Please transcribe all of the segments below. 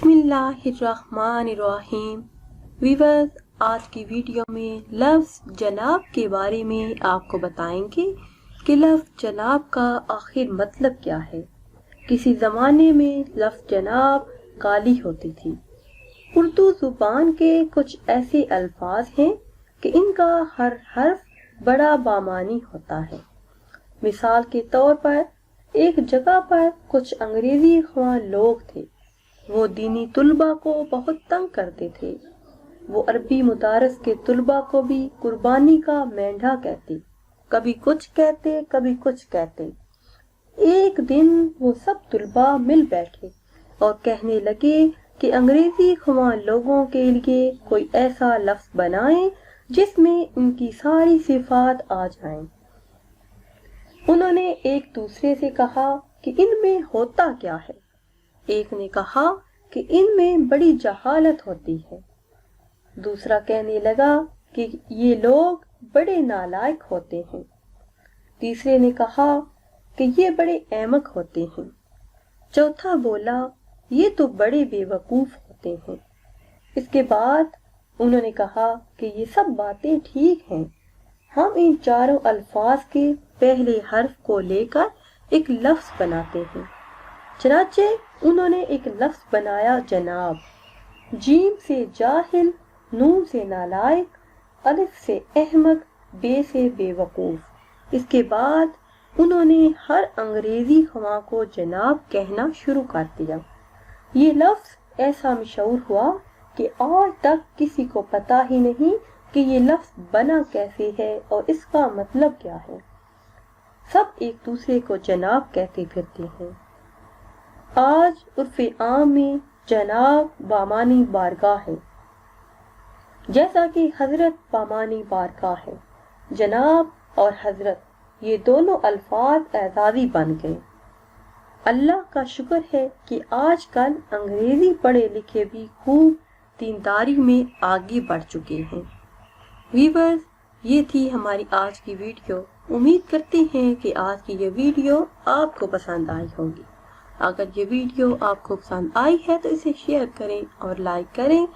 बिस्मिल्लाहिर्रहमानिर्रहीम। व्यूअर्स, आज की वीडियो में लफ्ज़ जनाब के बारे में आपको बताएंगे कि लफ्ज़ जनाब का आखिर मतलब क्या है। किसी ज़माने में लफ्ज़ जनाब गाली होती थी। उर्दू ज़ुबान के कुछ ऐसे अल्फाज हैं कि इनका हर हर्फ बड़ा बामानी होता है। मिसाल के तौर पर एक जगह पर कुछ अंग्रेजी ख्वाह लोग थे। वो दीनी तुलबा को बहुत तंग करते थे। वो अरबी मुदारस के तुलबा को भी कुर्बानी का मेंढा कहते, कभी कुछ कहते कभी कुछ कहते। एक दिन वो सब तुलबा मिल बैठे और कहने लगे कि अंग्रेजी ख्वाह लोगों के लिए कोई ऐसा लफ्ज़ बनाएं जिसमें इनकी सारी सिफात आ जाएं। उन्होंने एक दूसरे से कहा कि इनमें होता क्या है। एक ने कहा कि इनमें बड़ी जहालत होती है। दूसरा कहने लगा कि ये लोग बड़े नालायक होते हैं। तीसरे ने कहा कि ये बड़े अहमक होते हैं। चौथा बोला, ये तो बड़े बेवकूफ होते हैं। इसके बाद उन्होंने कहा कि ये सब बातें ठीक हैं, हम इन चारों अल्फाज के पहले हर्फ को लेकर एक लफ्ज़ बनाते हैं। चनाचे उन्होंने एक लफ्ज़ बनाया जनाब। जीम से जाहिल, नून से नालायक, अलिफ से अहमक, बे से बेवकूफ़। इसके बाद उन्होंने हर अंग्रेज़ी ख्वाह को जनाब कहना शुरू कर दिया। ये लफ्ज़ ऐसा मशहूर हुआ कि आज तक किसी को पता ही नहीं कि ये लफ्ज़ बना कैसे है और इसका मतलब क्या है। सब एक दूसरे को जनाब कहते फिरते हैं। आज उर्फ़े आम में जनाब बामानी बारगाह है, जैसा कि हजरत बामानी बारगाह है। जनाब और हजरत ये दोनों अल्फाज एजाज़ी बन गए। अल्लाह का शुक्र है कि आजकल अंग्रेजी पढ़े लिखे भी खूब दीनदारी में आगे बढ़ चुके हैं। व्यूअर्स, ये थी हमारी आज की वीडियो। उम्मीद करते हैं कि आज की ये वीडियो आपको पसंद आई होगी। अगर ये वीडियो आपको पसंद आई है तो इसे शेयर करें और लाइक करें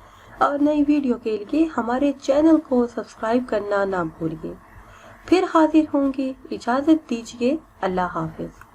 और नई वीडियो के लिए हमारे चैनल को सब्सक्राइब करना ना भूलिए। फिर हाजिर होंगे, इजाज़त दीजिए। अल्लाह हाफिज़।